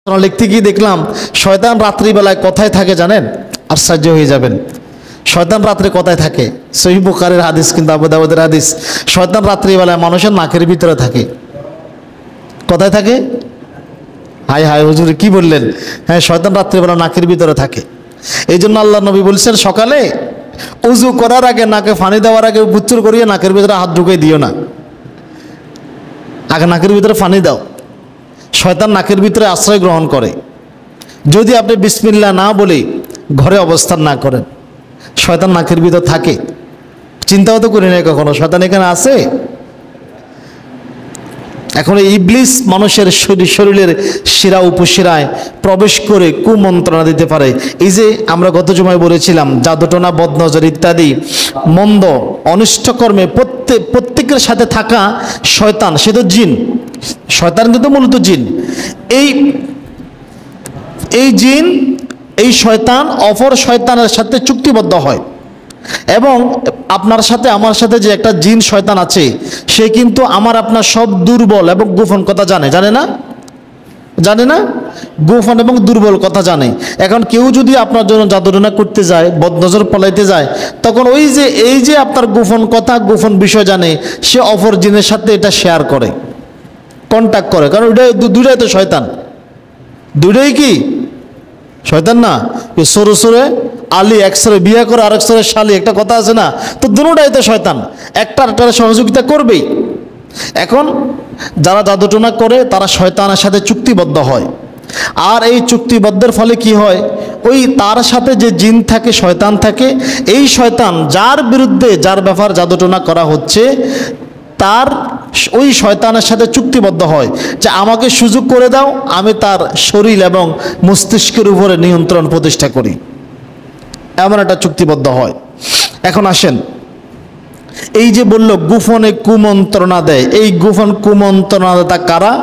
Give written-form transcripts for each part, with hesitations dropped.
লিখতে গিয়ে দেখলাম শয়তান রাত্রিবেলায় কোথায় থাকে জানেন? আশ্চর্য হয়ে যাবেন। শয়তান রাত্রে কোথায় থাকে? সহিহ বুখারীর হাদিস, কিন্তু আবু দাউদের হাদিস। শয়তান রাত্রিবেলায় মানুষের নাকের ভিতরে থাকে। কোথায় থাকে? হায় হায় হুজুর কি বললেন? হ্যাঁ, শয়তান রাত্রিবেলা নাকের ভিতরে থাকে। এই জন্য আল্লাহ নবী বলছেন, সকালে উজু করার আগে, নাকে পানি দেওয়ার আগে বুচ্চুর করিয়ে নাকের ভিতরে হাত ঢুকিয়ে দিও না। আগে নাকের ভিতরে পানি দাও। শয়তান নাকের ভিতরে আশ্রয় গ্রহণ করে। যদি আপনি বিসমিল্লাহ না বলে ঘরে অবস্থান না করেন, শয়তান নাকের ভিতর থাকে। চিন্তাও তো করি না কখনো শয়তান এখানে আছে। এখন ইবলিস মানুষের শরীরের শিরা উপশিরায় প্রবেশ করে কুমন্ত্রণা দিতে পারে। এই যে আমরা গত জুমায় বলেছিলাম, জাদুটোনা, বদনজর ইত্যাদি মন্দ অনিষ্ট কর্মে প্রত্যেকের সাথে থাকা শয়তান, সে তো জিন। শয়তান কিন্তু মূলত জিন। এই জিন, এই শয়তান অপর শয়তানের সাথে চুক্তিবদ্ধ হয়। এবং আপনার সাথে আমার সাথে যে একটা জিন শয়তান আছে, সে কিন্তু আমার আপনার সব দুর্বল এবং গোপন কথা জানে। জানে না? জানে না? গোপন এবং দুর্বল কথা জানে। এখন কেউ যদি আপনার জন্য জাদুটনা করতে যায়, বদনজর পলাইতে যায়, তখন এই যে আপনার গোপন কথা, গোপন বিষয় জানে, সে অপর জিনের সাথে এটা শেয়ার করে, কন্ট্যাক্ট করে। কারণ দুইটাই তো শয়তান। দুইটাই কি শয়তান না? সরু সরে আলী, এক সরে বিয়ে করে আরেক সরে শালি, একটা কথা আছে না? তো দুটোটাই তো শয়তান, একটা সহযোগিতা করবেই। এখন যারা জাদুটোনা করে তারা শয়তানের সাথে চুক্তিবদ্ধ হয়। আর এই চুক্তিবদ্ধের ফলে কি হয়? ওই তার সাথে যে জিন থাকে, শয়তান থাকে, এই শয়তান যার বিরুদ্ধে, যার ব্যাপার জাদুটোনা করা হচ্ছে, তার ওই শয়তানের সাথে চুক্তিবদ্ধ হয় যে আমাকে সুযোগ করে দাও, আমি তার শরীর এবং মস্তিষ্কের উপরে নিয়ন্ত্রণ প্রতিষ্ঠা করি। এমন একটা চুক্তিবদ্ধ হয়। এখন আসেন, এই যে বলল গোপনে কুমন্ত্রণা দেয়, এই গোপন কুমন্ত্রণাদাতা কারা?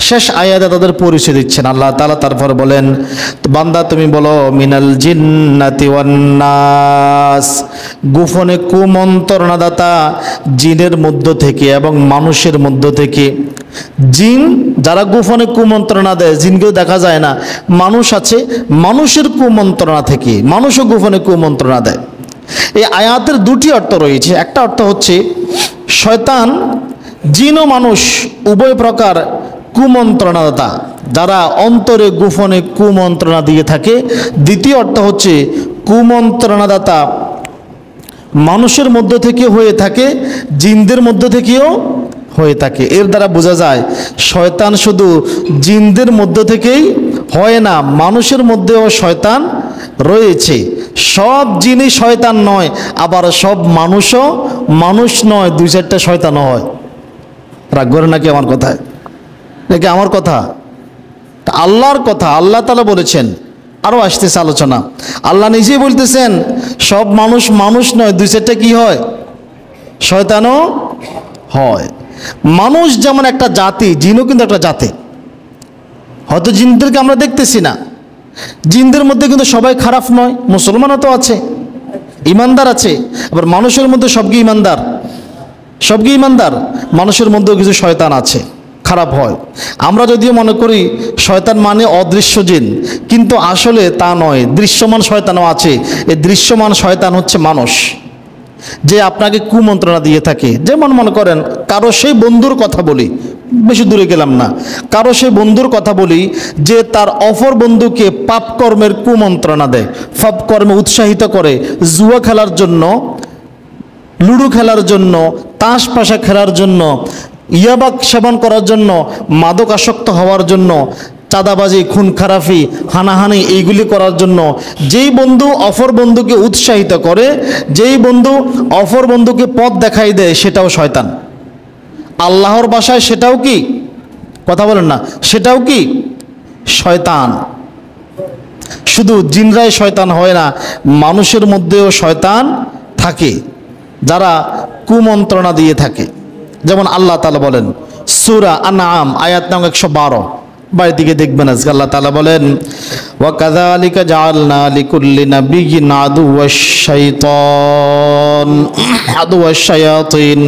শেষ আয়াতে তাদের পরিচয় দিচ্ছেন আল্লাহ তাআলা। তারপর বলেন, বান্দা তুমি বলো, মিনাল জিন্নাতি ওয়ান নাস, গোপনে কুমন্ত্রণাদাতা জিনের মধ্য থেকে এবং মানুষের মধ্য থেকে। জিন যারা গোপনে কুমন্ত্রণা দেয়, জিনকেও দেখা যায় না, মানুষ আছে, মানুষের কুমন্ত্রণা থেকে মানুষও গোপনে কুমন্ত্রণা দেয়। এই আয়াতের দুটি অর্থ রয়েছে। একটা অর্থ হচ্ছে শয়তান, জিন ও মানুষ উভয় প্রকার কুমন্ত্রণাদাতা, যারা অন্তরে গোপনে কুমন্ত্রণা দিয়ে থাকে। দ্বিতীয় অর্থ হচ্ছে কুমন্ত্রণাদাতা মানুষের মধ্য থেকে হয়ে থাকে, জিনদের মধ্য থেকেও হয়ে থাকে। এর দ্বারা বোঝা যায় শয়তান শুধু জিনদের মধ্য থেকেই হয় না, মানুষের মধ্যেও শয়তান রয়েছে। সব জিনই শয়তান নয়, আবার সব মানুষও মানুষ নয়, দুই চারটা শয়তানও হয়। রাগ করে নাকি আমার কথায়? নাকি আমার কথা? আল্লাহর কথা। আল্লাহ তাআলা বলেছেন, আরও আসতেছে আলোচনা। আল্লাহ নিজেই বলতেছেন সব মানুষ মানুষ নয়, দুই চারটা কি হয়? শয়তানও হয়। মানুষ যেমন একটা জাতি, জিনও কিন্তু একটা জাতি। হয়তো জিনদেরকে আমরা দেখতেছি না, জিনদের মধ্যে কিন্তু সবাই খারাপ নয়, মুসলমানও তো আছে, ইমানদার আছে। আবার মানুষের মধ্যে সব কি ইমানদার? সব কি ইমানদার? মানুষের মধ্যেও কিছু শয়তান আছে, খারাপ হয়। আমরা যদিও মনে করি শয়তান মানে অদৃশ্য জিন, কিন্তু আসলে তা নয়, দৃশ্যমান শয়তানও আছে। এই দৃশ্যমান শয়তান হচ্ছে মানুষ, যে আপনাকে কুমন্ত্রণা দিয়ে থাকে। যেমন মনে করেন কারো সেই বন্ধুর কথা বলি, বেশি দূরে গেলাম না, কারো সেই বন্ধুর কথা বলি যে তার অপর বন্ধুকে পাপ কর্মের কুমন্ত্রণা দেয়, পাপ কর্মে উৎসাহিত করে, জুয়া খেলার জন্য, লুডো খেলার জন্য, তাস পাশা খেলার জন্য, ইয়াবা সেবন করার জন্য, মাদক আসক্ত হওয়ার জন্য, চাঁদাবাজি, খুন খারাপি, হানাহানি এইগুলি করার জন্য যেই বন্ধু অপর বন্ধুকে উৎসাহিত করে, যেই বন্ধু অপর বন্ধুকে পথ দেখাই দেয়, সেটাও শয়তান। আল্লাহর ভাষায় সেটাও কি? কথা বলেন না, সেটাও কি? শয়তান। শুধু জিনরাই শয়তান হয় না, মানুষের মধ্যেও শয়তান থাকে, যারা কুমন্ত্রণা দিয়ে থাকে। যেমন আল্লাহ তাআলা বলেন সূরা আনআম আয়াত নং 112, বাড়ির দিকে দেখবেন। আজকে আল্লাহ তাআলা বলেন ওয়া কাযালিকা জাআলনা লিকুল্লি নাবিয়্যিন আদুওয়াশ শায়াতিন,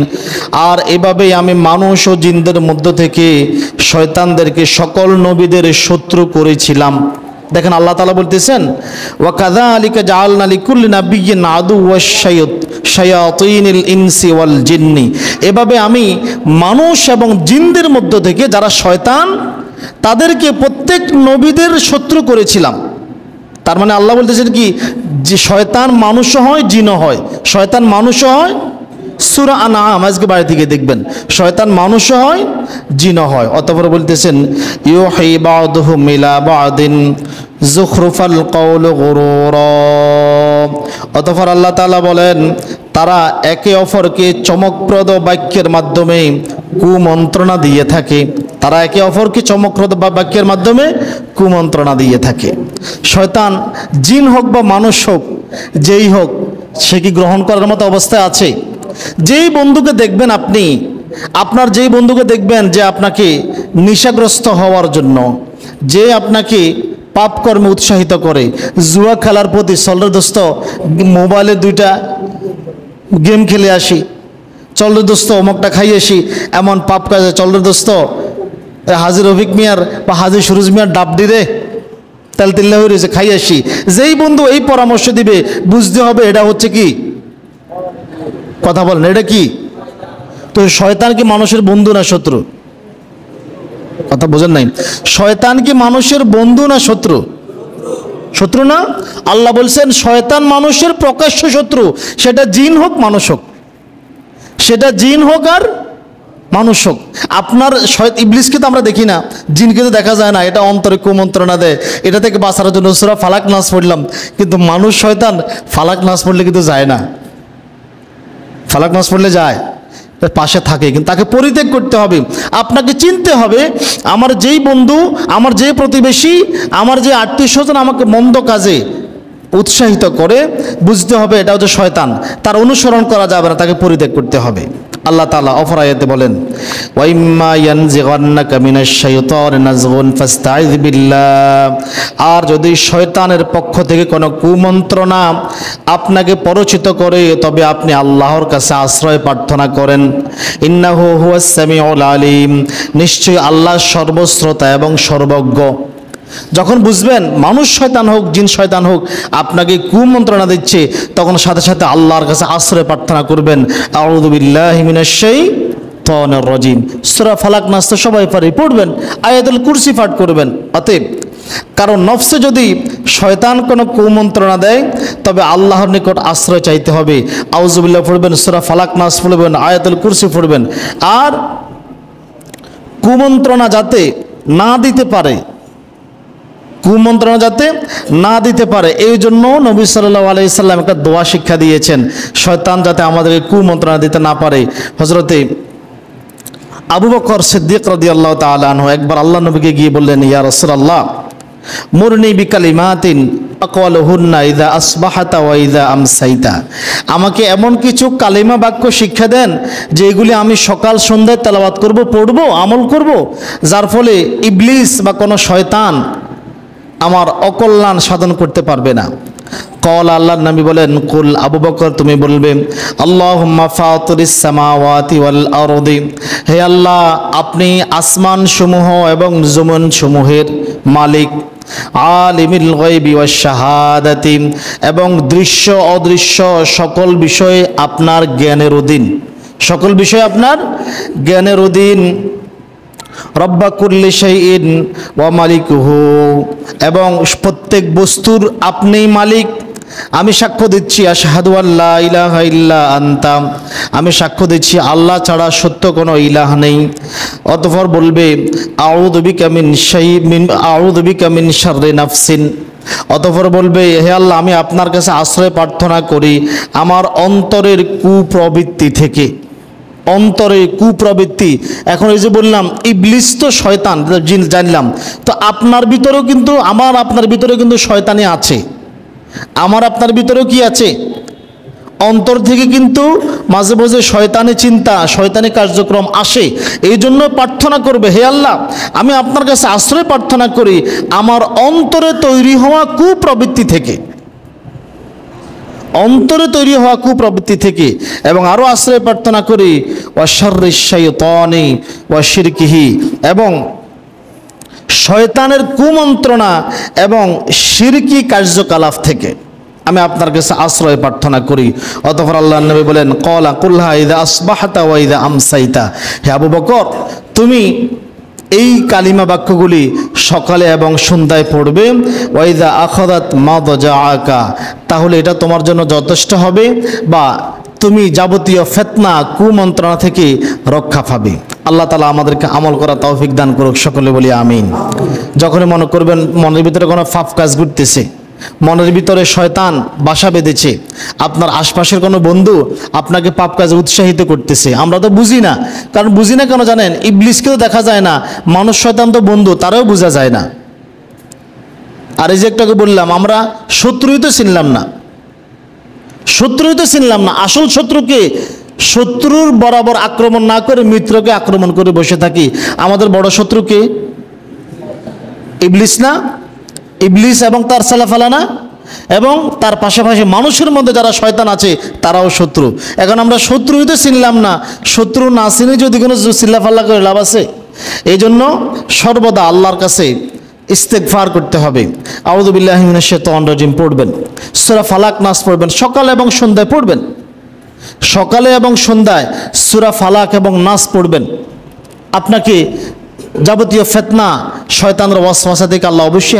আর এভাবেই আমি মানুষ ও জিনদের মধ্য থেকে শয়তানদেরকে সকল নবীদের শত্রু করেছিলাম। দেখেন আল্লাহ তাআলা বলতেছেন ওয়া কাযালিকা জাআলনা লিকুল্লি নাবিয়্যিন আদুওয়াশ শায়াতিনিল ইনসি ওয়াল জিন্নি, এভাবে আমি মানুষ এবং জিনদের মধ্য থেকে যারা শয়তান তাদেরকে প্রত্যেক নবীদের শত্রু করেছিলাম। তার মানে আল্লাহ বলতেছেন কি, যে শয়তান মানুষও হয় জিনও হয়, শয়তান মানুষও হয়, সূরা আনআম আজকে বাড়ি থেকে দেখবেন, শয়তান মানুষও হয় জিনও হয়। অতঃপর বলতেছেন ইউহি বা'দুহুম ইলা বা'দিন যুখরুফাল কওল গুরুরা, অতঃপর আল্লাহ তাআলা বলেন তারা একে অপরকে চমকপ্রদ বাক্যের মাধ্যমে কুমন্ত্রণা দিয়ে থাকে, তারা একে অপরকে চমকপ্রদ বাক্যের মাধ্যমে কুমন্ত্রণা দিয়ে থাকে। শয়তান জিন হোক বা মানুষ হোক, যেই হোক, সে কি গ্রহণ করার মতো অবস্থায় আছে? যেই বন্ধুকে দেখবেন আপনি, আপনার যেই বন্ধুকে দেখবেন যে আপনাকে নেশাগ্রস্ত হওয়ার জন্য, যে আপনাকে পাপ কর্মে উৎসাহিত করে, জুয়া খেলার প্রতি চল দোস্ত মোবাইলে 2টা গেম খেলে আসি, চল দোস্ত অমুকটা খাই আসি, এমন পাপ কাজে চল দোস্ত হাজির রফিক মিয়ার বা হাজির সুরুজ মিয়ার ডাবডি রে তেল তিল্লা হয়ে রয়েছে খাই আসি, যেই বন্ধু এই পরামর্শ দিবে বুঝতে হবে এটা হচ্ছে কি, কথা বলেন এটা কি? তো শয়তান কি মানুষের বন্ধু না শত্রু? কথা বোঝেন নাই। শয়তান কি মানুষের বন্ধু না শত্রু? শত্রু না। আল্লাহ বলছেন শয়তান মানুষের প্রকাশ্য শত্রু, সেটা জিন হোক মানুষ হোক, সেটা জিন হোক আর মানুষ হোক। আপনার ইবলিসকে তো আমরা দেখি না, জিনকে তো দেখা যায় না, এটা অন্তরে কুমন্ত্রণা দেয়, এটা থেকে বাঁচার জন্য সূরা ফালাক নাস পড়লাম, কিন্তু মানুষ শয়তান ফালাক নাস পড়লে কিন্তু যায় না, ফালাক নাস পড়লে যায়, পাশে থাকে, কিন্তু তাকে পরিত্যাগ করতে হবে। আপনাকে চিনতে হবে আমার যেই বন্ধু, আমার যে প্রতিবেশী, আমার যে আত্মীয় স্বজন আমাকে মন্দ কাজে উৎসাহিত করে, বুঝতে হবে এটা হচ্ছে শয়তান, তার অনুসরণ করা যাবে না, তাকে পরিত্যাগ করতে হবে। আল্লাহ তাআলা অপর আয়াতে বলেন ওয়া ইম্মা ইয়ানজিগান্নাকা মিনাশ শাইতানি নাজগুন ফাস্তাইয বিল্লাহ, আর যদি শয়তানের পক্ষ থেকে কোনো কুমন্ত্রণা আপনাকে পরিচিত করে তবে আপনি আল্লাহর কাছে আশ্রয় প্রার্থনা করেন। ইন্নাহু হুয়াস সামিউল আলিম, নিশ্চয়ই আল্লাহ সর্বশ্রোতা এবং সর্বজ্ঞ। যখন বুঝবেন মানুষ শয়তান হোক জিন শয়তান হোক আপনাকে কুমন্ত্রণা দিচ্ছে, তখন সাথে সাথে আল্লাহর কাছে আশ্রয় প্রার্থনা করবেন। আউযু বিল্লাহি মিনাশ শাইতানির রাজিম, সূরা ফালাক নাস তো সবাই পারে, পড়বেন, আয়াতুল কুরসি পাঠ করবেন। অতএব কারণ নফসে যদি শয়তান কোনো কুমন্ত্রণা দেয় তবে আল্লাহর নিকট আশ্রয় চাইতে হবে। আউযু বিল্লাহ পড়বেন, সূরা ফালাক নাস পড়বেন, আয়াতুল কুরসি পড়বেন। আর কুমন্ত্রণা যাতে না দিতে পারে, কুমন্ত্রণা যাতে না দিতে পারে, এই জন্য নবী সাল্লাল্লাহু আলাইহি সাল্লাম একটা দোয়া শিক্ষা দিয়েছেন, শয়তান যাতে আমাদেরকে কুমন্ত্রণা দিতে না পারে। হযরতে আবু বকর সিদ্দিক রাদিয়াল্লাহু তাআলা আনহু একবার আল্লাহ নবীকে গিয়ে বললেন, ইয়া রাসূলুল্লাহ মুরনি বিকালিমাতিন আকালুহুন্না ইযা আসবাহাতা ওয়া ইযা আমসাইতা, আমাকে এমন কিছু কালিমা বাক্য শিক্ষা দেন যে এগুলি আমি সকাল সন্ধ্যায় তেলাওয়াত করব, পড়ব, আমল করব, যার ফলে ইবলিস বা কোনো শয়তান আমার অকল্যাণ সাধন করতে পারবে না। কল আল্লাহর নবী বলেন, কুল আবু বকর তুমি বলবে আল্লাহুম্মা ফাতিরিস সামাওয়াতি ওয়াল আরদি, হে আল্লাহ আপনি আসমান সমূহ এবং জমিন সমূহের মালিক, আলিমিল গায়বি ওয়াশ শাহাদাতি, এবং দৃশ্য অদৃশ্য সকল বিষয়ে আপনার জ্ঞানের অধীন, সকল বিষয়ে আপনার জ্ঞানের অধীন। রব্বা কুল্লি শাইইন ওয়া মালিকুহু, এবং প্রত্যেক বস্তুর আপনিই মালিক। আমি সাক্ষ্য দিচ্ছি আশহাদু আল্লা ইলাহা ইল্লা আনতা, আমি সাক্ষ্য দিচ্ছি আল্লাহ ছাড়া সত্য কোনো ইলাহ নেই। অতঃপর বলবে আউযু বিকা মিন শাররি নাফসিন, অতঃপর বলবে হে আল্লাহ আমি আপনার কাছে আশ্রয় প্রার্থনা করি আমার অন্তরের কুপ্রবৃত্তি থেকে, অন্তরে কুপ্রবৃত্তি। এখন এই যে বললাম ইবলিস তো শয়তান জিন জানলাম, তো আপনার ভিতরেও কিন্তু আমার আপনার ভিতরেও কিন্তু শয়তানি আছে, আমার আপনার ভিতরেও কি আছে? অন্তর থেকে কিন্তু মাঝে মাঝে শয়তানি চিন্তা, শয়তানি কার্যক্রম আসে। এই জন্য প্রার্থনা করবে, হে আল্লাহ, আমি আপনার কাছে আশ্রয় প্রার্থনা করি আমার অন্তরে তৈরি হওয়া কুপ্রবৃত্তি থেকে, অন্তরে তৈরি হওয়া কুপ্রবৃত্তি থেকে। এবং আরও আশ্রয় প্রার্থনা করি ওয়াশাররিশ শাইতানি ওয়া শিরকিহি, এবং শয়তানের কুমন্ত্রণা এবং শিরকি কার্যকলাপ থেকে আমি আপনার কাছে আশ্রয় প্রার্থনা করি। অতঃপর আল্লাহর নবী বলেন, ক্বালা কুলহা ইযা আসবাহতা ওয়া ইযা আমসাইতা, হে আবু বকর, তুমি এই কালিমা বাক্যগুলি সকালে এবং সন্ধ্যায় পড়বে। ওয়া ইযা আখাযাত মাদজাআকা, তাহলে এটা তোমার জন্য যথেষ্ট হবে, বা তুমি যাবতীয় ফিতনা কুমন্ত্রণা থেকে রক্ষা পাবে। আল্লাহ তাআলা আমাদেরকে আমল করা তৌফিক দান করুক, সকলে বলি আমিন। যখনই মনে করবেন মনের ভিতরে কোনো পাপ কাজ ঘটতেছে, মনের ভিতরে শয়তান বাসা বেঁধেছে, আপনার আশপাশের কোনো বন্ধু আপনাকে পাপ কাজে উৎসাহিত করতেছে, আমরা তো বুঝি না। কারণ বুঝি না কেন জানেন? ইবলিসকেও দেখা যায় না, মানুষ শয়তান তো বন্ধু, তারাও বোঝা যায় না। আর এই যে একটাকে বললাম, আমরা শত্রুই তো চিনলাম না, শত্রুই তো চিনলাম না। আসল শত্রুকে, শত্রুর বরাবর আক্রমণ না করে মিত্রকে আক্রমণ করে বসে থাকি। আমাদের বড় শত্রুকে ইবলিস না? ইবলিস এবং তার সালাফালানা, এবং তার পাশাপাশি মানুষের মধ্যে যারা শয়তান আছে তারাও শত্রু। এখন আমরা শত্রুই তো চিনলাম না, শত্রু না চিনে যদি কোনো চিল্লাফাল্লা করে লাভ আছে? এই জন্য সর্বদা আল্লাহর কাছে ইস্তেগফার করতে হবে। আউযু বিল্লাহি মিনাশ শাইতানির রাজিম পড়বেন, সূরা ফালাক নাস পড়বেন, সকালে এবং সন্ধ্যায় পড়বেন, সকালে এবং সন্ধ্যায় সূরা ফালাক এবং নাস পড়বেন। আপনাকে যাবতীয় ফিতনা, শয়তানের ওয়াসওয়াসা থেকে আল্লাহ অবশ্যই